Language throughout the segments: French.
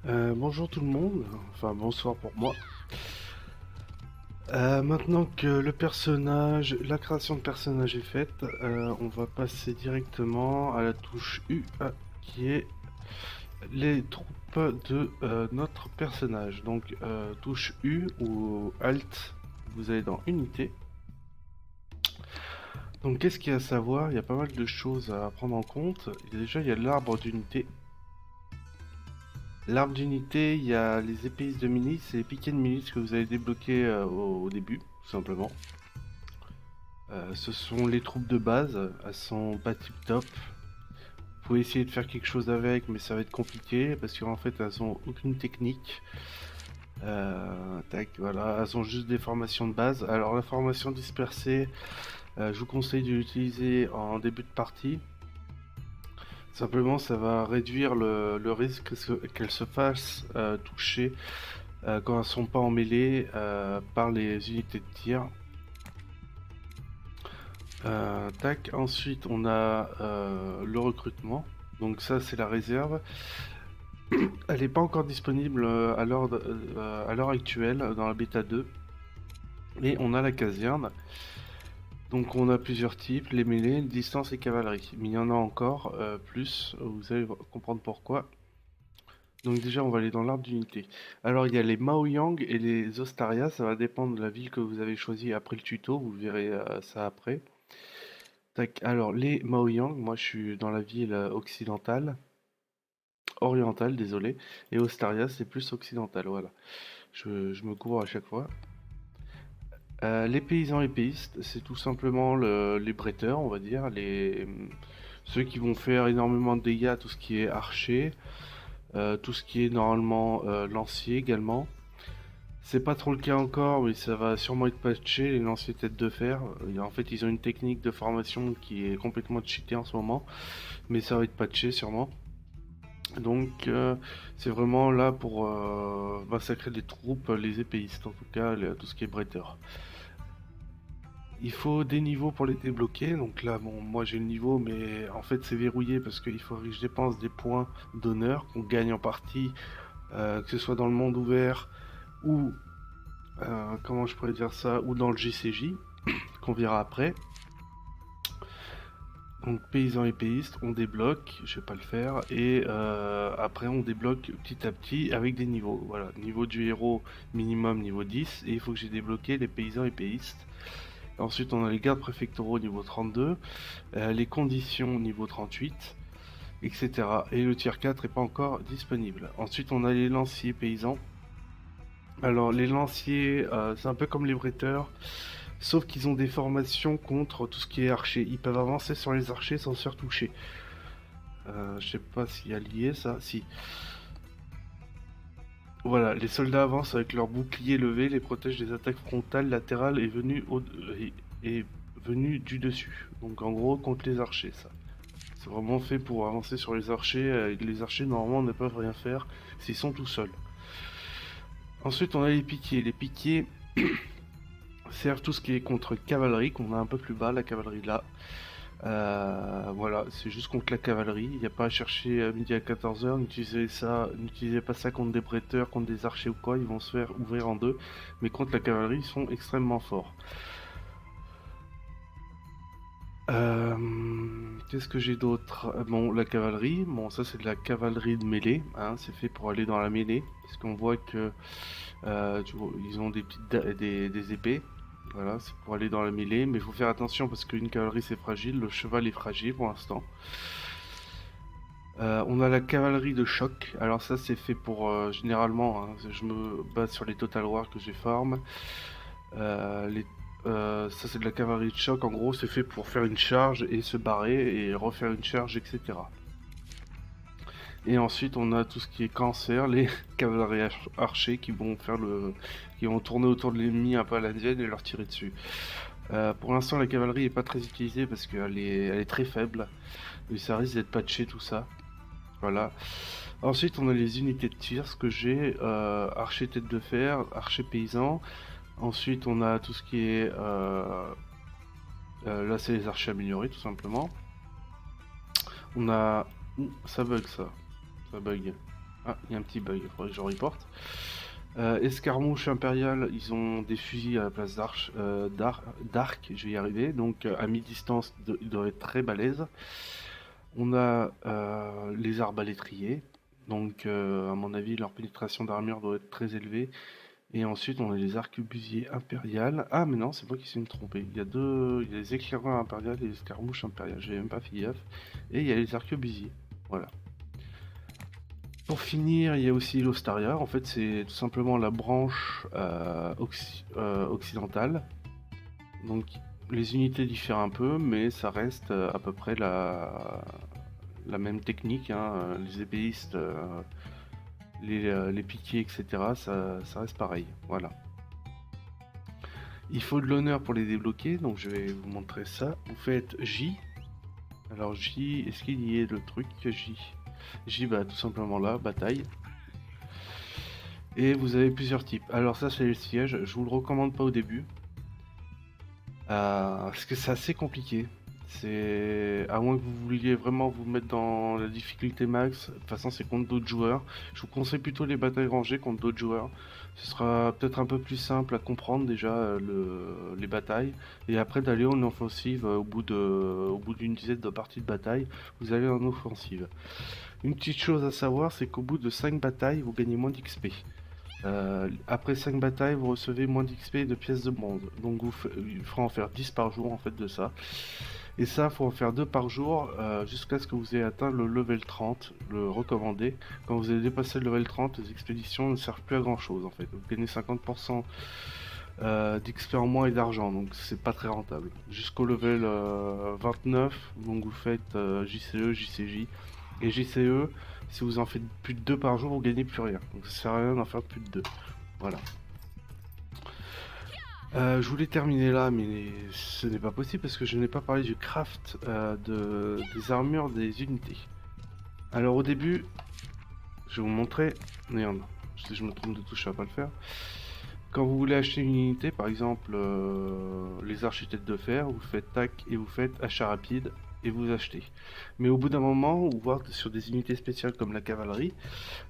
Bonjour tout le monde, enfin bonsoir pour moi. Maintenant que la création de personnage est faite, on va passer directement à la touche U, qui est les troupes de notre personnage. Donc touche U ou Alt, vous allez dans Unité. Donc qu'est-ce qu'il y a à savoir? Il y a pas mal de choses à prendre en compte. Déjà, il y a l'arbre d'unité. L'arbre d'unité, il y a les épéisses de milice et les piquets de milice que vous allez débloquer au début, tout simplement. Ce sont les troupes de base, elles sont pas tip top. Vous pouvez essayer de faire quelque chose avec, mais ça va être compliqué parce qu'en fait elles ont aucune technique. Tac, voilà, elles ont juste des formations de base. Alors la formation dispersée, je vous conseille de l'utiliser en début de partie. Simplement, ça va réduire le risque qu'elles se fassent toucher quand elles sont pas en mêlée par les unités de tir. Tac, ensuite on a le recrutement. Donc ça c'est la réserve. Elle n'est pas encore disponible à l'heure actuelle dans la bêta 2. Et on a la caserne. Donc on a plusieurs types, les mêlées, distance et cavalerie. Mais il y en a encore plus, vous allez comprendre pourquoi. Donc déjà on va aller dans l'arbre d'unité. Alors il y a les Maoyang et les Ostaria, ça va dépendre de la ville que vous avez choisie après le tuto, vous verrez ça après. Tac, alors les Maoyang, moi je suis dans la ville orientale, désolé, et Ostaria c'est plus occidental, voilà. Je me couvre à chaque fois. Les paysans épéistes, c'est tout simplement les bretteurs, on va dire, ceux qui vont faire énormément de dégâts, tout ce qui est archer, tout ce qui est normalement lancier également. C'est pas trop le cas encore, mais ça va sûrement être patché, les lanciers tête de fer. En fait, ils ont une technique de formation qui est complètement cheatée en ce moment, mais ça va être patché sûrement. Donc c'est vraiment là pour massacrer des troupes, les épéistes, en tout cas tout ce qui est bretteur. Il faut des niveaux pour les débloquer, donc là bon moi j'ai le niveau mais en fait c'est verrouillé parce qu'il faudrait que je dépense des points d'honneur qu'on gagne en partie, que ce soit dans le monde ouvert ou comment je pourrais dire ça, ou dans le JCJ, qu'on verra après. Donc paysans épéistes, on débloque, je vais pas le faire, et après on débloque petit à petit avec des niveaux. Voilà, niveau du héros minimum niveau 10, et il faut que j'ai débloqué les paysans épéistes. Ensuite on a les gardes préfectoraux niveau 32, les conditions niveau 38, etc. Et le tier 4 n'est pas encore disponible. Ensuite on a les lanciers paysans. Alors les lanciers, c'est un peu comme les bretteurs. Sauf qu'ils ont des formations contre tout ce qui est archer. Ils peuvent avancer sur les archers sans se faire toucher. Je sais pas s'il y a lié ça. Si. Voilà, les soldats avancent avec leur bouclier levé, les protègent des attaques frontales, latérales et venues du dessus. Donc en gros contre les archers ça. C'est vraiment fait pour avancer sur les archers. Les archers normalement ne peuvent rien faire s'ils sont tout seuls. Ensuite on a les piquiers. Les piquiers servent tout ce qui est contre cavalerie, qu'on a un peu plus bas, la cavalerie là. Voilà, c'est juste contre la cavalerie. Il n'y a pas à chercher à midi à 14h. N'utilisez pas ça contre des bretteurs, contre des archers ou quoi. Ils vont se faire ouvrir en deux. Mais contre la cavalerie, ils sont extrêmement forts. Qu'est-ce que j'ai d'autre? Bon, la cavalerie. Bon, ça c'est de la cavalerie de mêlée. Hein, c'est fait pour aller dans la mêlée. Parce qu'on voit que ils ont des épées. Voilà, c'est pour aller dans la mêlée, mais il faut faire attention parce qu'une cavalerie c'est fragile, le cheval est fragile pour l'instant. On a la cavalerie de choc, alors ça c'est fait pour généralement, hein, je me base sur les Total War que j'ai farm. Ça c'est de la cavalerie de choc, en gros c'est fait pour faire une charge et se barrer et refaire une charge, etc. Et ensuite on a tout ce qui est cancer, les cavaleries archers qui vont tourner autour de l'ennemi un peu à l'indienne et leur tirer dessus. Pour l'instant, la cavalerie est pas très utilisée parce elle est très faible. Mais ça risque d'être patché tout ça. Voilà. Ensuite, on a les unités de tir, ce que j'ai archer tête de fer, archer paysan. Ensuite, on a tout ce qui est là, c'est les archers améliorés tout simplement. On a ça bug ça, ça bug. Ah, il y a un petit bug, il faudrait que je reporte. Escarmouche impériale, ils ont des fusils à la place d'arc, je vais y arriver, donc à mi-distance, ils doivent être très balèzes. On a les arbalétriers, donc à mon avis leur pénétration d'armure doit être très élevée. Et ensuite on a les arquebusiers impériales. Ah mais non, c'est moi qui suis me tromper. Il y a les éclaireurs impériales et les escarmouches impériales, j'ai même pas fait gaffe. Et il y a les arquebusiers, voilà. Pour finir, il y a aussi l'Ostaria. En fait, c'est tout simplement la branche occidentale. Donc, les unités diffèrent un peu, mais ça reste à peu près la même technique, hein. Les épéistes, les piquiers, etc. Ça reste pareil. Voilà. Il faut de l'honneur pour les débloquer, donc je vais vous montrer ça. Vous faites J. Alors J, est-ce qu'il y est le truc J? J, bah tout simplement là, bataille. Et vous avez plusieurs types. Alors ça c'est le siège, je vous le recommande pas au début. Parce que c'est assez compliqué. C'est à moins que vous vouliez vraiment vous mettre dans la difficulté max. De toute façon c'est contre d'autres joueurs. Je vous conseille plutôt les batailles rangées contre d'autres joueurs. Ce sera peut-être un peu plus simple à comprendre déjà les batailles. Et après d'aller en offensive au bout d'une dizaine de parties de bataille, vous allez en offensive. Une petite chose à savoir, c'est qu'au bout de 5 batailles, vous gagnez moins d'XP. Après 5 batailles, vous recevez moins d'XP et de pièces de bronze. Donc il faudra en faire 10 par jour en fait de ça. Et ça, il faut en faire 2 par jour jusqu'à ce que vous ayez atteint le level 30, le recommandé. Quand vous avez dépassé le level 30, les expéditions ne servent plus à grand chose en fait. Vous gagnez 50% d'XP en moins et d'argent, donc c'est pas très rentable. Jusqu'au level 29, donc vous faites JCE, JCJ. Et JCE, si vous en faites plus de 2 par jour, vous gagnez plus rien. Donc ça sert à rien d'en faire plus de 2. Voilà. Je voulais terminer là, mais ce n'est pas possible parce que je n'ai pas parlé du craft des armures des unités. Alors au début, je vais vous montrer. Merde, je me trompe de touche, ça va pas le faire. Quand vous voulez acheter une unité, par exemple les architectes de fer, vous faites tac et vous faites achat rapide et vous achetez. Mais au bout d'un moment, ou voir sur des unités spéciales comme la cavalerie,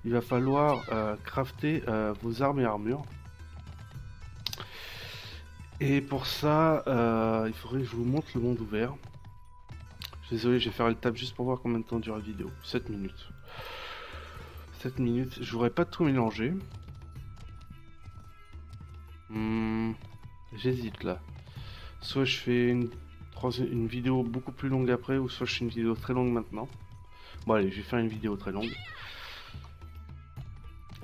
il va falloir crafter vos armes et armures. Et pour ça, il faudrait que je vous montre le monde ouvert. Désolé, je vais faire le tab juste pour voir combien de temps dure la vidéo. 7 minutes. 7 minutes, je voudrais pas tout mélanger. J'hésite là. Soit je fais une vidéo beaucoup plus longue après, ou soit je fais une vidéo très longue maintenant. Bon allez, je vais faire une vidéo très longue.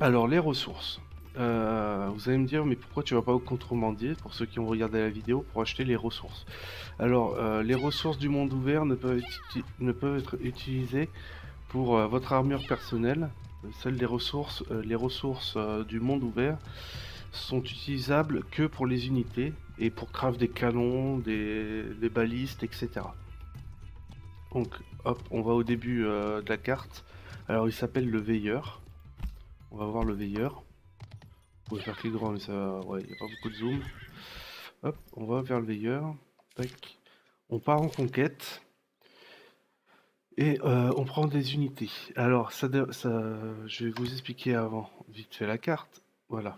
Alors les ressources. Vous allez me dire, mais pourquoi tu vas pas au contrebandier, pour ceux qui ont regardé la vidéo, pour acheter les ressources? Alors, les ressources du monde ouvert ne peuvent être utilisées pour votre armure personnelle. Celles des ressources, les ressources du monde ouvert sont utilisables que pour les unités et pour craft des canons, des balistes, etc. Donc, hop, on va au début de la carte. Alors, il s'appelle le Veilleur. On va voir le Veilleur. Vous pouvez faire clic droit, mais ça, ouais, il n'y a pas beaucoup de zoom. Hop, on va vers le Veilleur. Tac. On part en conquête. Et on prend des unités. Alors, je vais vous expliquer avant, vite fait la carte. Voilà.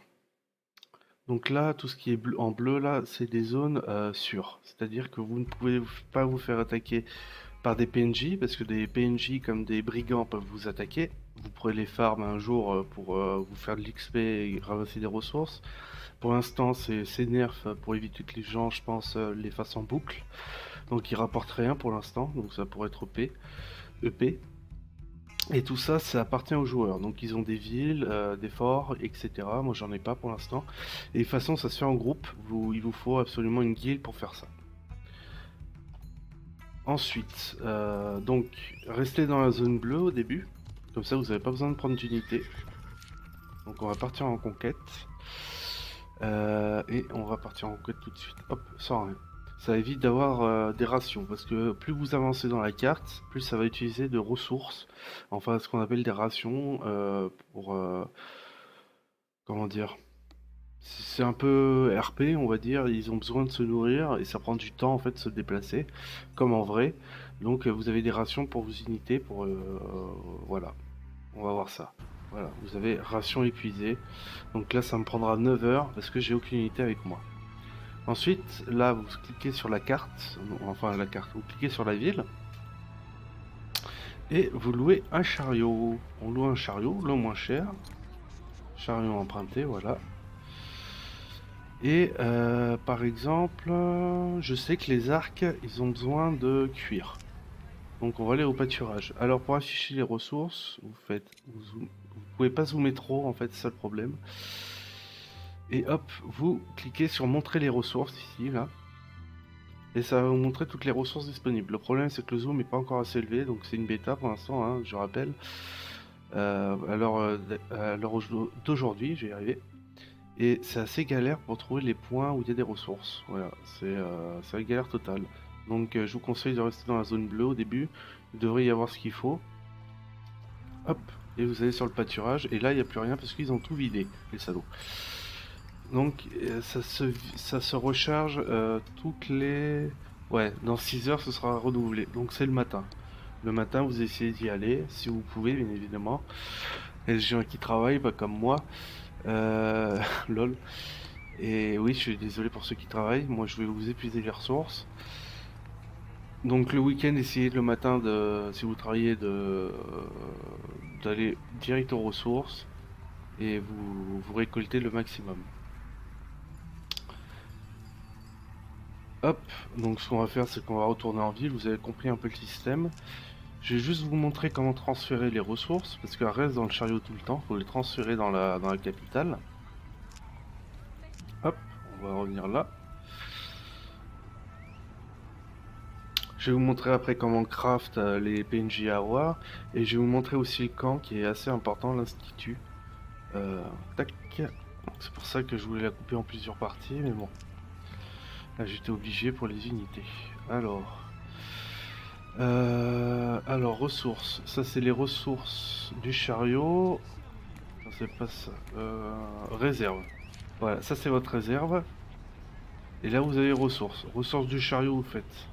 Donc là, tout ce qui est en bleu, là, c'est des zones sûres. C'est-à-dire que vous ne pouvez pas vous faire attaquer par des PNJ, parce que des PNJ comme des brigands peuvent vous attaquer. Vous pourrez les farm un jour pour vous faire de l'XP et ramasser des ressources. Pour l'instant, c'est nerf pour éviter que les gens, je pense, les fassent en boucle. Donc ils rapportent rien pour l'instant, donc ça pourrait être EP. Et tout ça, ça appartient aux joueurs. Donc ils ont des villes, des forts, etc. Moi j'en ai pas pour l'instant. Et de toute façon, ça se fait en groupe. Il vous faut absolument une guilde pour faire ça. Ensuite, donc restez dans la zone bleue au début. Comme ça, vous n'avez pas besoin de prendre d'unité. Donc on va partir en conquête. Et on va partir en conquête tout de suite. Hop, sans rien. Ça évite d'avoir des rations, parce que plus vous avancez dans la carte, plus ça va utiliser de ressources, enfin ce qu'on appelle des rations, pour... comment dire? C'est un peu RP, on va dire, ils ont besoin de se nourrir, et ça prend du temps en fait de se déplacer, comme en vrai. Donc vous avez des rations pour vos unités, voilà, on va voir ça. Voilà, vous avez ration épuisée. Donc là, ça me prendra 9 heures parce que j'ai aucune unité avec moi. Ensuite, là, vous cliquez sur la carte, enfin la carte, vous cliquez sur la ville et vous louez un chariot. On loue un chariot, le moins cher. Chariot emprunté, voilà. Et par exemple, je sais que les arcs, ils ont besoin de cuir. Donc on va aller au pâturage. Alors pour afficher les ressources, vous pouvez pas zoomer trop en fait, c'est ça le problème. Et hop, vous cliquez sur montrer les ressources ici, là. Et ça va vous montrer toutes les ressources disponibles. Le problème c'est que le zoom n'est pas encore assez élevé, donc c'est une bêta pour l'instant, hein, je rappelle. À l'heure d'aujourd'hui, je vais y arriver. Et c'est assez galère pour trouver les points où il y a des ressources. Voilà, c'est la galère totale. Donc je vous conseille de rester dans la zone bleue au début. Il devrait y avoir ce qu'il faut. Hop, et vous allez sur le pâturage. Et là, il n'y a plus rien parce qu'ils ont tout vidé, les salauds. Donc ça se recharge toutes les... Ouais, dans 6 heures, ce sera renouvelé. Donc c'est le matin. Le matin, vous essayez d'y aller, si vous pouvez, bien évidemment. Il y a des gens qui travaillent, pas comme moi. Lol. Et oui, je suis désolé pour ceux qui travaillent. Moi, je vais vous épuiser les ressources. Donc le week-end, essayez le matin si vous travaillez d'aller direct aux ressources et vous récoltez le maximum. Hop, donc ce qu'on va faire, c'est qu'on va retourner en ville. Vous avez compris un peu le système. Je vais juste vous montrer comment transférer les ressources parce qu'elles restent dans le chariot tout le temps. Il faut les transférer dans la capitale. Hop, on va revenir là. Je vais vous montrer après comment craft les PNJ à avoir. Et je vais vous montrer aussi le camp qui est assez important, l'institut. Tac. C'est pour ça que je voulais la couper en plusieurs parties, mais bon. Là j'étais obligé pour les unités. Alors ressources. Ça c'est les ressources du chariot. Non, c'est pas ça. Réserve. Voilà, ça c'est votre réserve. Et là vous avez ressources. Ressources du chariot, vous faites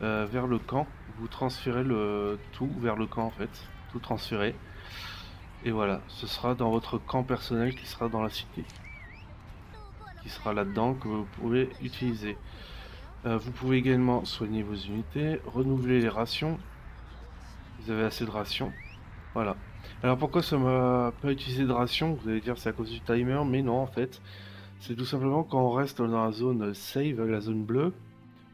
vers le camp. Vous transférez le tout vers le camp en fait. Tout transféré. Et voilà, ce sera dans votre camp personnel qui sera dans la cité. Qui sera là-dedans que vous pouvez utiliser. Vous pouvez également soigner vos unités, renouveler les rations. Vous avez assez de rations. Voilà. Alors pourquoi ça m'a pas utilisé de rations? Vous allez dire c'est à cause du timer, mais non en fait. C'est tout simplement quand on reste dans la zone save, la zone bleue,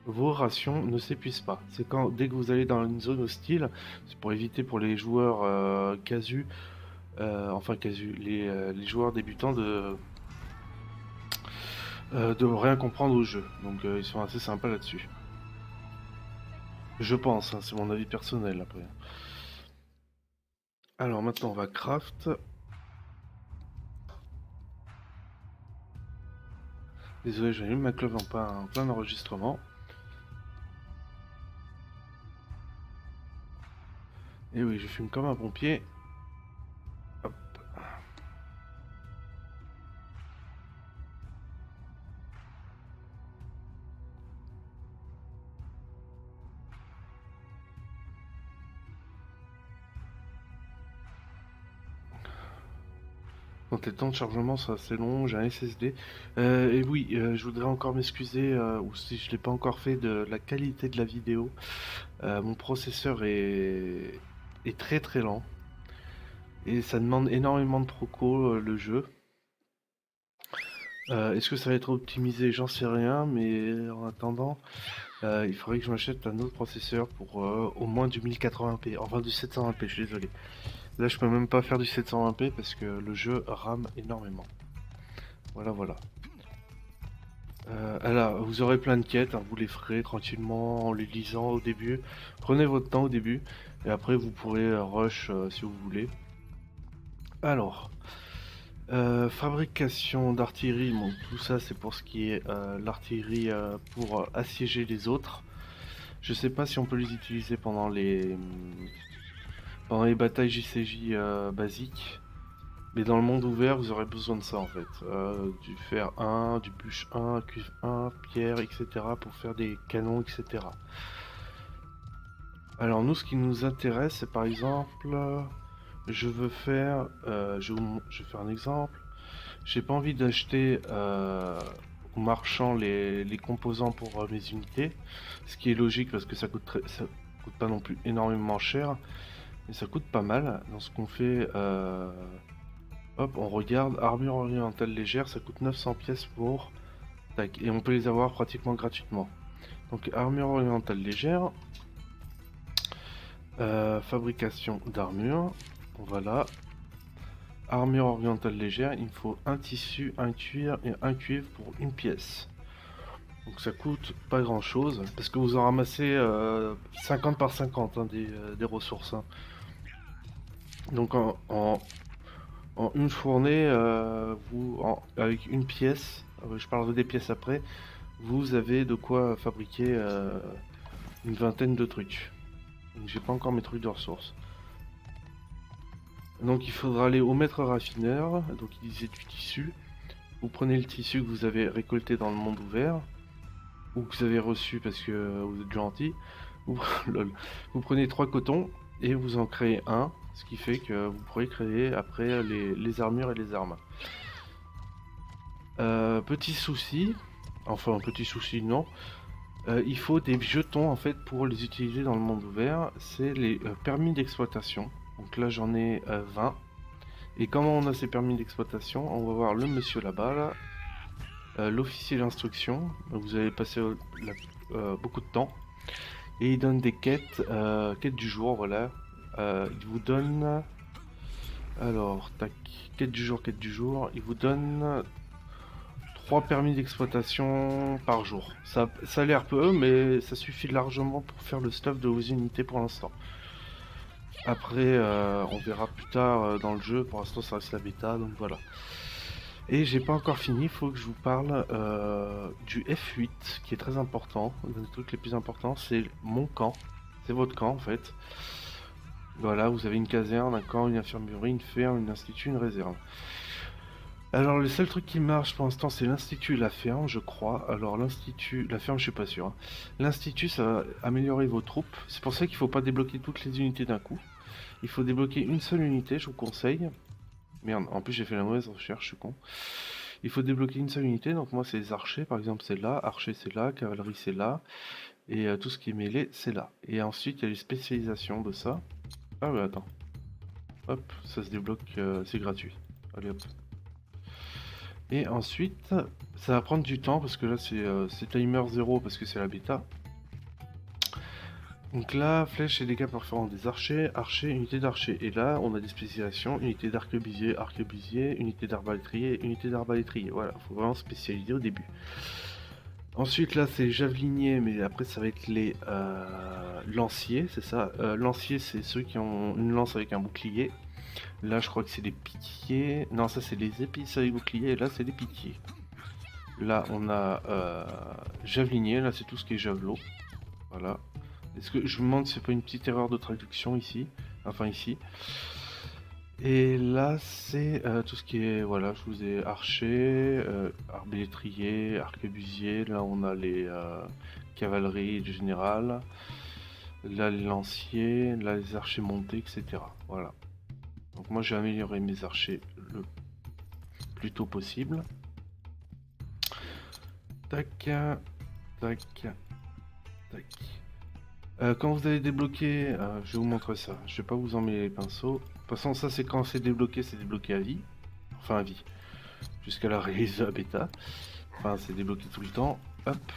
vos rations ne s'épuisent pas. C'est quand dès que vous allez dans une zone hostile, c'est pour éviter pour les joueurs casus, les joueurs débutants de rien comprendre au jeu. Donc ils sont assez sympas là-dessus. Je pense, hein, c'est mon avis personnel après. Alors maintenant on va craft. Désolé, j'ai mis ma clove en plein enregistrement. Et oui, je fume comme un pompier. Hop. Donc les temps de chargement sont assez longs, j'ai un SSD. Et oui, je voudrais encore m'excuser, ou si je ne l'ai pas encore fait, de la qualité de la vidéo. Mon processeur est très très lent. Et ça demande énormément de proco, le jeu. Est-ce que ça va être optimisé? J'en sais rien, mais en attendant, il faudrait que je m'achète un autre processeur pour au moins du 1080p, enfin du 720p, je suis désolé. Là, je peux même pas faire du 720p parce que le jeu rame énormément. Voilà, voilà. Alors, vous aurez plein de quêtes, hein, vous les ferez tranquillement en les lisant au début. Prenez votre temps au début et après vous pourrez rush si vous voulez. Alors, fabrication d'artillerie, bon, tout ça c'est pour ce qui est l'artillerie pour assiéger les autres. Je sais pas si on peut les utiliser pendant les batailles JCJ basiques. Mais dans le monde ouvert, vous aurez besoin de ça en fait. Du fer 1, du bûche 1, cuivre 1, pierre, etc. pour faire des canons, etc. Alors nous, ce qui nous intéresse, c'est par exemple je veux faire, je vais faire un exemple. J'ai pas envie d'acheter au marchand les composants pour mes unités, ce qui est logique parce que ça coûte pas non plus énormément cher, mais ça coûte pas mal. Dans ce qu'on fait, hop, on regarde armure orientale légère, ça coûte 900 pièces pour, tac, et on peut les avoir pratiquement gratuitement. Donc armure orientale légère, fabrication d'armure, voilà. Armure orientale légère, il me faut un tissu, un cuir et un cuivre pour une pièce. Donc ça coûte pas grand chose, parce que vous en ramassez 50 par 50 hein, des ressources. Hein. Donc en une fournée, avec une pièce, je parlerai des pièces après, vous avez de quoi fabriquer une vingtaine de trucs. Donc j'ai pas encore mes trucs de ressources. Donc il faudra aller au maître raffineur, donc il disait du tissu. Vous prenez le tissu que vous avez récolté dans le monde ouvert, ou que vous avez reçu parce que vous êtes gentil. Vous, lol. Vous prenez 3 cotons et vous en créez un, ce qui fait que vous pourrez créer après les armures et les armes. Petit souci, enfin petit souci non, il faut des jetons en fait pour les utiliser dans le monde ouvert, c'est les permis d'exploitation. Donc là j'en ai 20. Et comment on a ces permis d'exploitation? On va voir le monsieur là-bas, là, l'officier d'instruction. Vous allez passer beaucoup de temps. Et il donne des quêtes, quêtes du jour, voilà. Il vous donne... Alors, tac, quête du jour, quête du jour. Il vous donne 3 permis d'exploitation par jour. Ça a l'air peu, mais ça suffit largement pour faire le stuff de vos unités pour l'instant. Après, on verra plus tard dans le jeu. Pour l'instant, ça reste la bêta, donc voilà. Et j'ai pas encore fini, il faut que je vous parle du F8, qui est très important. Un des trucs les plus importants, c'est mon camp. C'est votre camp, en fait. Voilà, vous avez une caserne, un camp, une infirmerie, une ferme, un institut, une réserve. Alors, le seul truc qui marche pour l'instant, c'est l'institut et la ferme, je crois. Alors, l'institut, la ferme, je suis pas sûr. Hein. L'institut, ça va améliorer vos troupes. C'est pour ça qu'il faut pas débloquer toutes les unités d'un coup. Il faut débloquer une seule unité, je vous conseille. Merde, en plus j'ai fait la mauvaise recherche, je suis con. Il faut débloquer une seule unité, donc moi c'est les archers, par exemple c'est là, archer c'est là, cavalerie c'est là, et tout ce qui est mêlé c'est là. Et ensuite il y a les spécialisations de ça. Ah ouais, attends. Hop, ça se débloque, c'est gratuit. Allez hop. Et ensuite, ça va prendre du temps, parce que là c'est timer 0 parce que c'est la bêta. Donc là, flèche et dégâts perforants des archers, archers, unité d'archer. Et là, on a des spécialisations, unité d'arquebusier, unité d'arbalétrier, unité d'arbalétrier. Voilà, faut vraiment spécialiser au début. Ensuite, là, c'est javelinier, mais après, ça va être les lanciers, c'est ça. Lanciers, c'est ceux qui ont une lance avec un bouclier. Là, je crois que c'est des piquiers. Non, ça, c'est les épices avec bouclier, et là, c'est des piquiers. Là, on a javelinier, là, c'est tout ce qui est javelot. Voilà. Est-ce que je me demande si c'est pas une petite erreur de traduction ici, enfin ici. Et là c'est tout ce qui est, voilà, je vous ai archer, arbalétrier, arquebusier, là on a les cavaleries du général, là les lanciers, là les archers montés, etc. Voilà. Donc moi j'ai amélioré mes archers le plus tôt possible. Tac, tac, tac. Quand vous allez débloquer, je vais vous montrer ça, je vais pas vous emmêler les pinceaux. De toute façon ça c'est quand c'est débloqué à vie. Enfin à vie. Jusqu'à la release de la bêta. Enfin c'est débloqué tout le temps. Hop.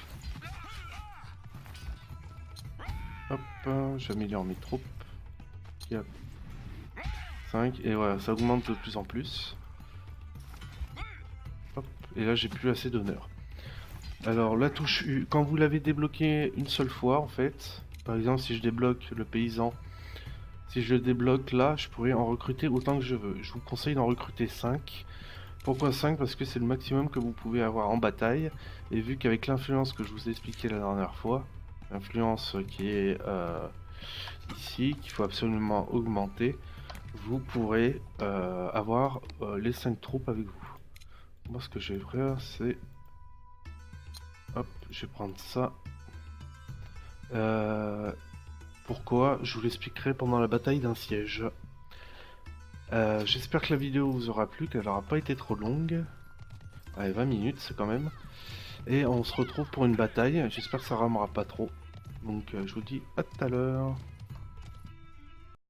Hop, j'améliore mes troupes. 4, 5, et voilà, ça augmente de plus en plus. Hop, et là j'ai plus assez d'honneur. Alors la touche U, quand vous l'avez débloqué une seule fois en fait, par exemple si je débloque le paysan, si je le débloque là, je pourrais en recruter autant que je veux. Je vous conseille d'en recruter 5. Pourquoi 5? Parce que c'est le maximum que vous pouvez avoir en bataille. Et vu qu'avec l'influence que je vous ai expliqué la dernière fois, l'influence qui est ici, qu'il faut absolument augmenter, vous pourrez avoir les 5 troupes avec vous. Moi ce que je vais faire c'est... Hop, je vais prendre ça. Pourquoi? Je vous l'expliquerai pendant la bataille d'un siège. J'espère que la vidéo vous aura plu, qu'elle n'aura pas été trop longue. Allez, 20 minutes, c'est quand même. Et on se retrouve pour une bataille. J'espère que ça ramera pas trop. Donc je vous dis à tout à l'heure.